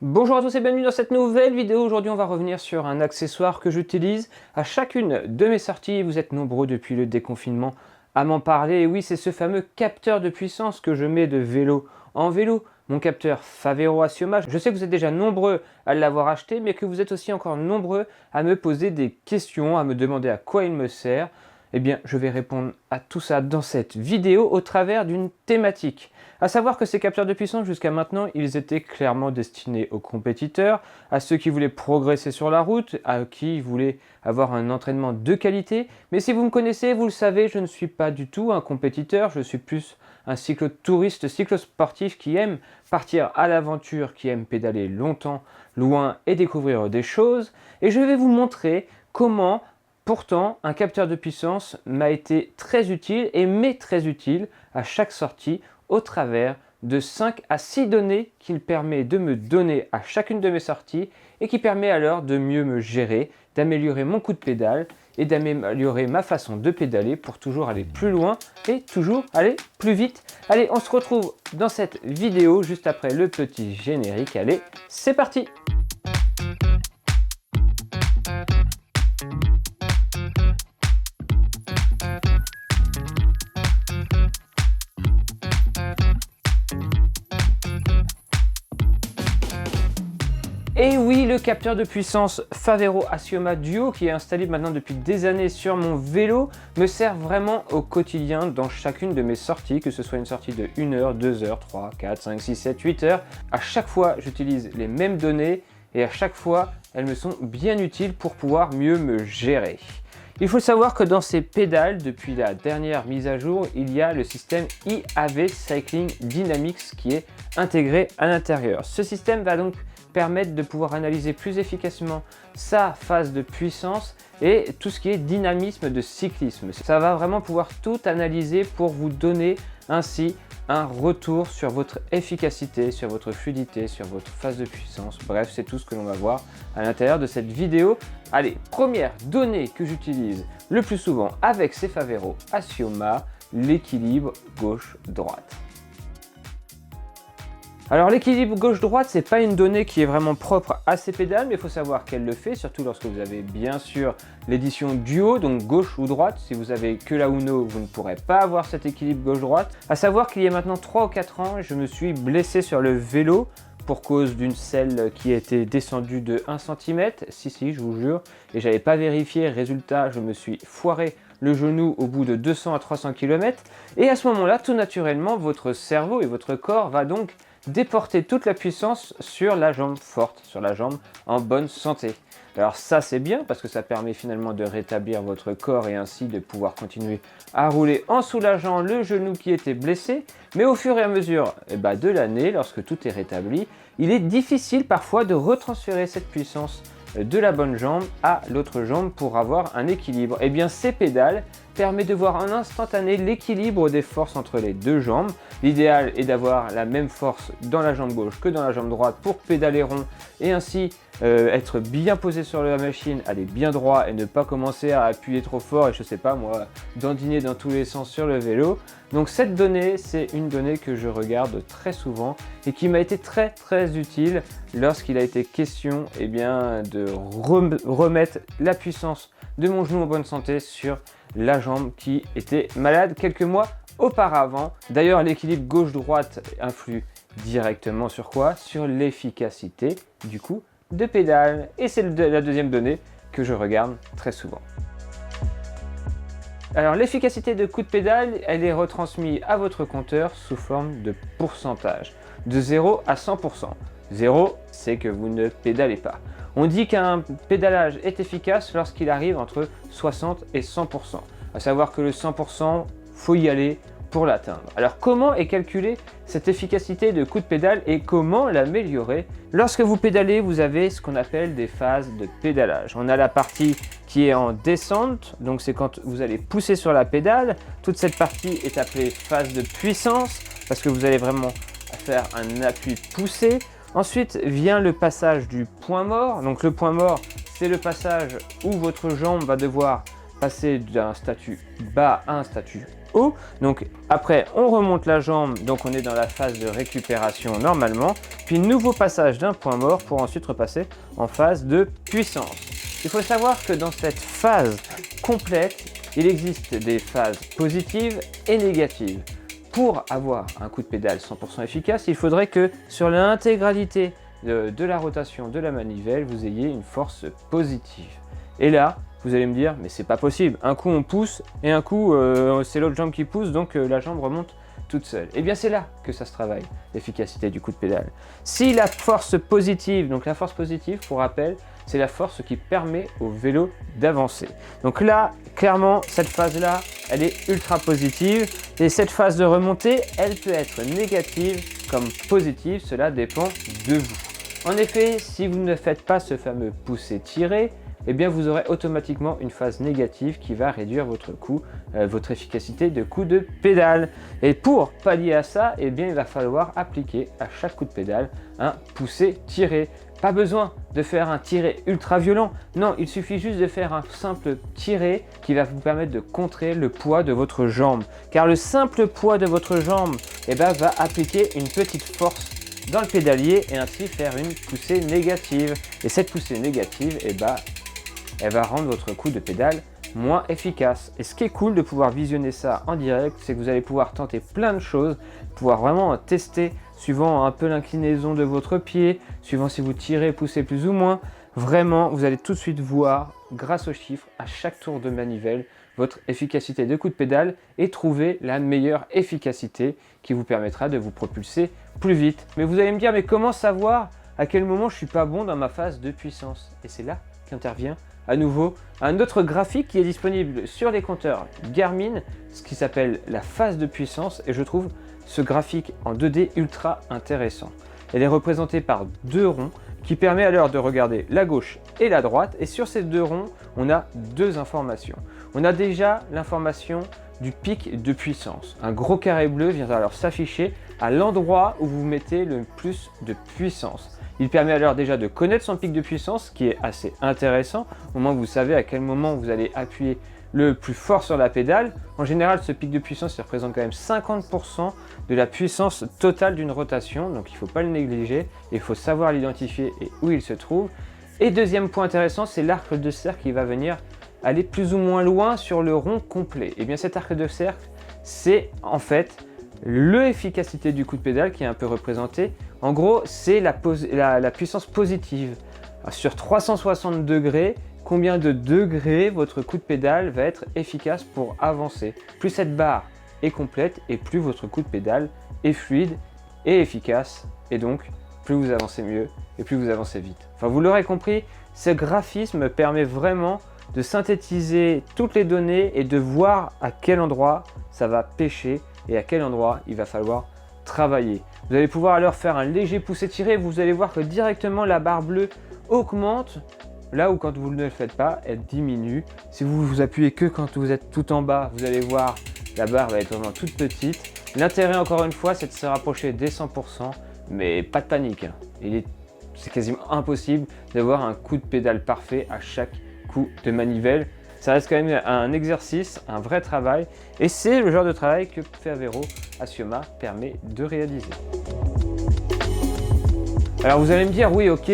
Bonjour à tous et bienvenue dans cette nouvelle vidéo. Aujourd'hui on va revenir sur un accessoire que j'utilise à chacune de mes sorties. Vous êtes nombreux depuis le déconfinement à m'en parler. Et oui, c'est ce fameux capteur de puissance que je mets de vélo en vélo. Mon capteur Favero Assioma. Je sais que vous êtes déjà nombreux à l'avoir acheté, mais que vous êtes aussi encore nombreux à me poser des questions, à me demander à quoi il me sert. Eh bien, je vais répondre à tout ça dans cette vidéo au travers d'une thématique. À savoir que ces capteurs de puissance, jusqu'à maintenant, ils étaient clairement destinés aux compétiteurs, à ceux qui voulaient progresser sur la route, à qui voulaient avoir un entraînement de qualité. Mais si vous me connaissez, vous le savez, je ne suis pas du tout un compétiteur, je suis plus un cyclotouriste, cyclosportif qui aime partir à l'aventure, qui aime pédaler longtemps, loin et découvrir des choses. Et je vais vous montrer comment pourtant, un capteur de puissance m'a été très utile et m'est très utile à chaque sortie au travers de 5 à 6 données qu'il permet de me donner à chacune de mes sorties et qui permet alors de mieux me gérer, d'améliorer mon coup de pédale et d'améliorer ma façon de pédaler pour toujours aller plus loin et toujours aller plus vite. Allez, on se retrouve dans cette vidéo juste après le petit générique. Allez, c'est parti! Et oui, le capteur de puissance Favero Assioma Duo qui est installé maintenant depuis des années sur mon vélo me sert vraiment au quotidien dans chacune de mes sorties, que ce soit une sortie de 1 heure, 2 heures, 3, 4, 5, 6, 7, 8 heures. À chaque fois, j'utilise les mêmes données et à chaque fois, elles me sont bien utiles pour pouvoir mieux me gérer. Il faut savoir que dans ces pédales, depuis la dernière mise à jour, il y a le système IAV Cycling Dynamics qui est intégré à l'intérieur. Ce système va donc permettre de pouvoir analyser plus efficacement sa phase de puissance et tout ce qui est dynamisme de cyclisme. Ça va vraiment pouvoir tout analyser pour vous donner ainsi un retour sur votre efficacité, sur votre fluidité, sur votre phase de puissance. Bref, c'est tout ce que l'on va voir à l'intérieur de cette vidéo. Allez, première donnée que j'utilise le plus souvent avec ces Favero Assioma, l'équilibre gauche-droite. Alors l'équilibre gauche-droite, c'est pas une donnée qui est vraiment propre à ces pédales, mais il faut savoir qu'elle le fait, surtout lorsque vous avez bien sûr l'édition duo, donc gauche ou droite. Si vous avez que la Uno, vous ne pourrez pas avoir cet équilibre gauche-droite. À savoir qu'il y a maintenant 3 ou 4 ans, je me suis blessé sur le vélo pour cause d'une selle qui était descendue de 1 cm, si, je vous jure, et j'avais pas vérifié, résultat, je me suis foiré le genou au bout de 200 à 300 km, et à ce moment-là, tout naturellement, votre cerveau et votre corps va donc déporter toute la puissance sur la jambe forte, sur la jambe en bonne santé. Alors ça c'est bien parce que ça permet finalement de rétablir votre corps et ainsi de pouvoir continuer à rouler en soulageant le genou qui était blessé. Mais au fur et à mesure de l'année, lorsque tout est rétabli, il est difficile parfois de retransférer cette puissance de la bonne jambe à l'autre jambe pour avoir un équilibre. Et bien ces pédales permettent de voir en instantané l'équilibre des forces entre les deux jambes. L'idéal est d'avoir la même force dans la jambe gauche que dans la jambe droite pour pédaler rond et ainsi être bien posé sur la machine, aller bien droit et ne pas commencer à appuyer trop fort et je sais pas moi, dandiner dans tous les sens sur le vélo. Donc cette donnée, c'est une donnée que je regarde très souvent et qui m'a été très utile lorsqu'il a été question de remettre la puissance de mon genou en bonne santé sur la jambe qui était malade quelques mois auparavant. D'ailleurs, l'équilibre gauche-droite influe directement sur quoi? Sur l'efficacité du coup de pédale. Et c'est la deuxième donnée que je regarde très souvent. Alors l'efficacité de coup de pédale, elle est retransmise à votre compteur sous forme de pourcentage, de 0 à 100%. 0, c'est que vous ne pédalez pas. On dit qu'un pédalage est efficace lorsqu'il arrive entre 60 et 100%. À savoir que le 100%, faut y aller pour l'atteindre. Alors comment est calculée cette efficacité de coup de pédale et comment l'améliorer? Lorsque vous pédalez, vous avez ce qu'on appelle des phases de pédalage. On a la partie qui est en descente, donc c'est quand vous allez pousser sur la pédale. Toute cette partie est appelée phase de puissance parce que vous allez vraiment faire un appui poussé. Ensuite vient le passage du point mort. Donc le point mort, c'est le passage où votre jambe va devoir passer d'un statut bas à un statut haut. Donc après, on remonte la jambe, donc on est dans la phase de récupération normalement. Puis nouveau passage d'un point mort pour ensuite repasser en phase de puissance. Il faut savoir que dans cette phase complète, il existe des phases positives et négatives. Pour avoir un coup de pédale 100% efficace, il faudrait que sur l'intégralité de la rotation de la manivelle, vous ayez une force positive. Et là, vous allez me dire, mais c'est pas possible. Un coup on pousse et un coup c'est l'autre jambe qui pousse, donc la jambe remonte toute seule. Et bien c'est là que ça se travaille, l'efficacité du coup de pédale. Si la force positive, donc la force positive, pour rappel, c'est la force qui permet au vélo d'avancer. Donc là, clairement, cette phase-là, elle est ultra positive. Et cette phase de remontée, elle peut être négative comme positive, cela dépend de vous. En effet, si vous ne faites pas ce fameux pousser-tirer, eh bien vous aurez automatiquement une phase négative qui va réduire votre coup, votre efficacité de coup de pédale. Et pour pallier à ça, eh bien il va falloir appliquer à chaque coup de pédale un pousser-tirer. Pas besoin de faire un tiré ultra violent, non, il suffit juste de faire un simple tiré qui va vous permettre de contrer le poids de votre jambe. Car le simple poids de votre jambe va appliquer une petite force dans le pédalier et ainsi faire une poussée négative. Et cette poussée négative, elle va rendre votre coup de pédale moins efficace. Et ce qui est cool de pouvoir visionner ça en direct, c'est que vous allez pouvoir tenter plein de choses, pouvoir vraiment tester suivant un peu l'inclinaison de votre pied, suivant si vous tirez, poussez plus ou moins. Vraiment, vous allez tout de suite voir, grâce aux chiffres, à chaque tour de manivelle, votre efficacité de coup de pédale et trouver la meilleure efficacité qui vous permettra de vous propulser plus vite. Mais vous allez me dire, mais comment savoir à quel moment je suis pas bon dans ma phase de puissance? Et c'est là qu'intervient à nouveau un autre graphique qui est disponible sur les compteurs Garmin, ce qui s'appelle la phase de puissance, et je trouve ce graphique en 2D ultra intéressant. Elle est représentée par deux ronds qui permet alors de regarder la gauche et la droite, et sur ces deux ronds on a deux informations. On a déjà l'information du pic de puissance. Un gros carré bleu vient alors s'afficher à l'endroit où vous mettez le plus de puissance. Il permet alors déjà de connaître son pic de puissance, qui est assez intéressant. Au moins vous savez à quel moment vous allez appuyer le plus fort sur la pédale. En général, ce pic de puissance il représente quand même 50% de la puissance totale d'une rotation, donc il ne faut pas le négliger, il faut savoir l'identifier et où il se trouve. Et deuxième point intéressant, c'est l'arc de cercle qui va venir aller plus ou moins loin sur le rond complet. Et bien cet arc de cercle, c'est en fait l'efficacité du coup de pédale qui est un peu représentée. En gros, c'est la puissance positive. Sur 360 degrés, combien de degrés votre coup de pédale va être efficace pour avancer. Plus cette barre est complète et plus votre coup de pédale est fluide et efficace. Et donc, plus vous avancez mieux et plus vous avancez vite. Enfin, vous l'aurez compris, ce graphisme permet vraiment de synthétiser toutes les données et de voir à quel endroit ça va pêcher et à quel endroit il va falloir travailler. Vous allez pouvoir alors faire un léger pousser-tirer, vous allez voir que directement la barre bleue augmente, là où quand vous ne le faites pas, elle diminue. Si vous vous appuyez que quand vous êtes tout en bas, vous allez voir la barre va être vraiment toute petite. L'intérêt encore une fois, c'est de se rapprocher des 100%, mais pas de panique. C'est quasiment impossible d'avoir un coup de pédale parfait à chaque coup de manivelle. Ça reste quand même un exercice, un vrai travail, et c'est le genre de travail que Fervero Assioma permet de réaliser. Alors vous allez me dire, oui ok,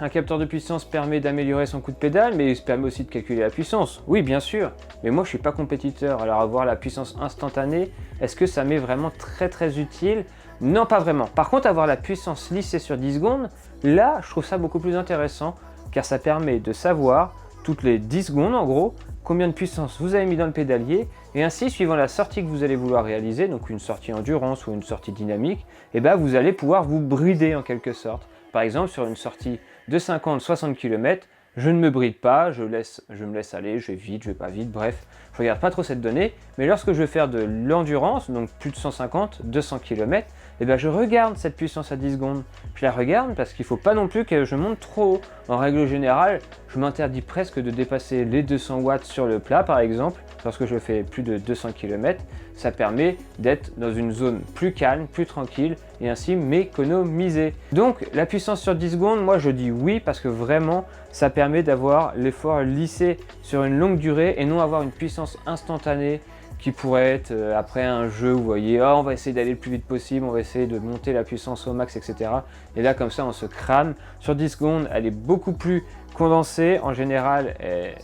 un capteur de puissance permet d'améliorer son coup de pédale, mais il permet aussi de calculer la puissance. Oui bien sûr, mais moi je ne suis pas compétiteur, alors avoir la puissance instantanée, est-ce que ça m'est vraiment très utile? Non pas vraiment. Par contre avoir la puissance lissée sur 10 secondes, là je trouve ça beaucoup plus intéressant, car ça permet de savoir toutes les 10 secondes en gros, combien de puissance vous avez mis dans le pédalier, et ainsi suivant la sortie que vous allez vouloir réaliser, donc une sortie endurance ou une sortie dynamique, vous allez pouvoir vous brider en quelque sorte. Par exemple sur une sortie de 50-60 km, je ne me bride pas, je me laisse aller, je vais vite, je vais pas vite, bref, je regarde pas trop cette donnée, mais lorsque je vais faire de l'endurance, donc plus de 150-200 km, je regarde cette puissance à 10 secondes. Je la regarde parce qu'il ne faut pas non plus que je monte trop haut. En règle générale, je m'interdis presque de dépasser les 200 watts sur le plat par exemple, lorsque je fais plus de 200 km. Ça permet d'être dans une zone plus calme, plus tranquille et ainsi m'économiser. Donc la puissance sur 10 secondes, moi je dis oui parce que vraiment ça permet d'avoir l'effort lissé sur une longue durée et non avoir une puissance instantanée qui pourrait être après un jeu où vous voyez on va essayer d'aller le plus vite possible, on va essayer de monter la puissance au max, etc. Et là comme ça on se crame. Sur 10 secondes elle est beaucoup plus condensée, en général elle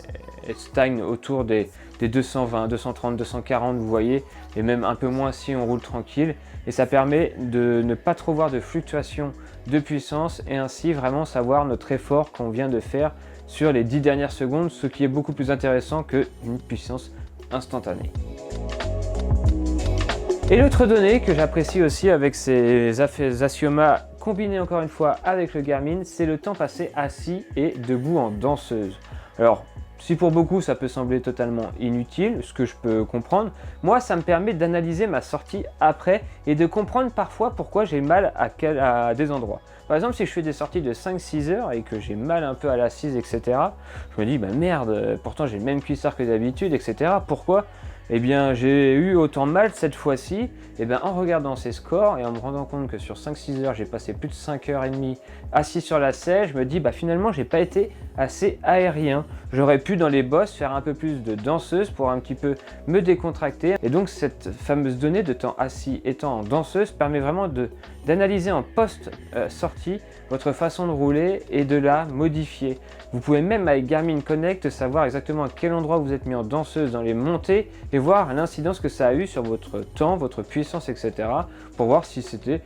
stagne autour des 220, 230, 240 vous voyez, et même un peu moins si on roule tranquille, et ça permet de ne pas trop voir de fluctuations de puissance et ainsi vraiment savoir notre effort qu'on vient de faire sur les 10 dernières secondes, ce qui est beaucoup plus intéressant qu'une puissance instantanée. Et l'autre donnée que j'apprécie aussi avec ces Asioma combinés encore une fois avec le Garmin, c'est le temps passé assis et debout en danseuse. Alors, si pour beaucoup ça peut sembler totalement inutile, ce que je peux comprendre, moi ça me permet d'analyser ma sortie après et de comprendre parfois pourquoi j'ai mal à des endroits. Par exemple, si je fais des sorties de 5-6 heures et que j'ai mal un peu à l'assise, etc., je me dis, bah merde, pourtant j'ai le même cuissard que d'habitude, etc. Pourquoi ? Eh bien, j'ai eu autant mal cette fois-ci, en regardant ces scores et en me rendant compte que sur 5-6 heures, j'ai passé plus de 5h30 assis sur la selle, je me dis, finalement, j'ai pas été assez aérien. J'aurais pu, dans les bosses, faire un peu plus de danseuse pour un petit peu me décontracter. Et donc, cette fameuse donnée de temps assis et temps en danseuse permet vraiment d'analyser en post-sortie votre façon de rouler et de la modifier. Vous pouvez même avec Garmin Connect savoir exactement à quel endroit vous êtes mis en danseuse dans les montées et voir l'incidence que ça a eu sur votre temps, votre puissance, etc. pour voir si c'était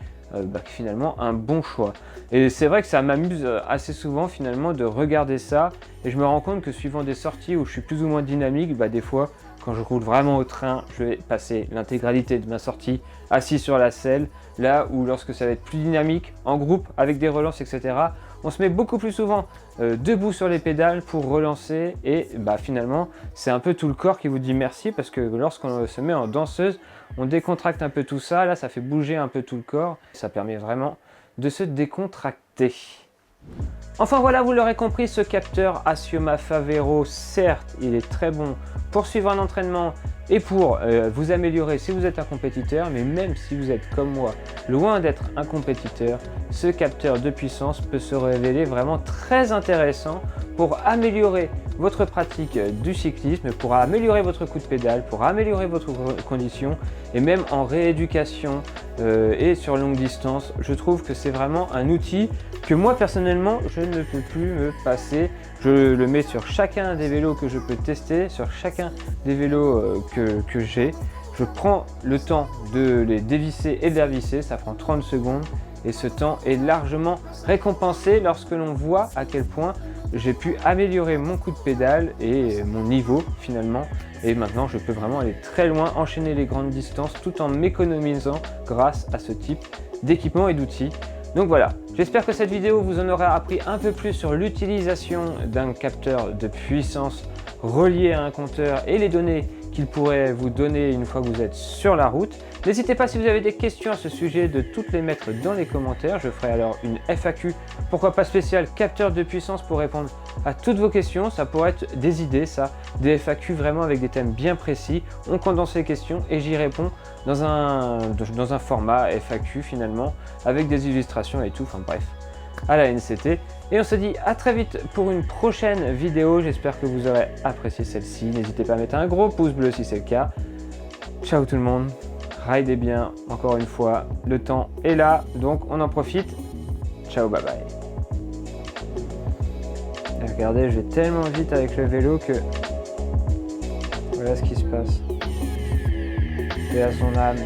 finalement un bon choix. Et c'est vrai que ça m'amuse assez souvent finalement de regarder ça et je me rends compte que suivant des sorties où je suis plus ou moins dynamique, des fois quand je roule vraiment au train, je vais passer l'intégralité de ma sortie assis sur la selle, là où lorsque ça va être plus dynamique, en groupe, avec des relances, etc., on se met beaucoup plus souvent debout sur les pédales pour relancer et finalement c'est un peu tout le corps qui vous dit merci parce que lorsqu'on se met en danseuse, on décontracte un peu tout ça, là ça fait bouger un peu tout le corps, ça permet vraiment de se décontracter. Enfin voilà, vous l'aurez compris, ce capteur Asioma Favero, certes, il est très bon pour suivre un entraînement et pour vous améliorer si vous êtes un compétiteur, mais même si vous êtes comme moi, loin d'être un compétiteur, ce capteur de puissance peut se révéler vraiment très intéressant pour améliorer votre pratique du cyclisme, pour améliorer votre coup de pédale, pour améliorer votre condition et même en rééducation et sur longue distance. Je trouve que c'est vraiment un outil que moi personnellement je ne peux plus me passer. Je le mets sur chacun des vélos que je peux tester, sur chacun des vélos que j'ai. Je prends le temps de les dévisser et de les revisser, ça prend 30 secondes et ce temps est largement récompensé lorsque l'on voit à quel point j'ai pu améliorer mon coup de pédale et mon niveau finalement, et maintenant je peux vraiment aller très loin, enchaîner les grandes distances tout en m'économisant grâce à ce type d'équipement et d'outils. Donc voilà, j'espère que cette vidéo vous en aura appris un peu plus sur l'utilisation d'un capteur de puissance relié à un compteur et les données qu'il pourrait vous donner une fois que vous êtes sur la route. N'hésitez pas, si vous avez des questions à ce sujet, de toutes les mettre dans les commentaires. Je ferai alors une FAQ, pourquoi pas spéciale capteur de puissance, pour répondre à toutes vos questions. Ça pourrait être des idées, ça, des FAQ vraiment avec des thèmes bien précis. On condense les questions et j'y réponds dans un format FAQ finalement, avec des illustrations et tout, enfin bref, à la NCT. Et on se dit à très vite pour une prochaine vidéo. J'espère que vous aurez apprécié celle-ci. N'hésitez pas à mettre un gros pouce bleu si c'est le cas. Ciao tout le monde, ridez bien, encore une fois, le temps est là, donc on en profite. Ciao, bye bye. Et regardez, je vais tellement vite avec le vélo que voilà ce qui se passe. Et à son âme.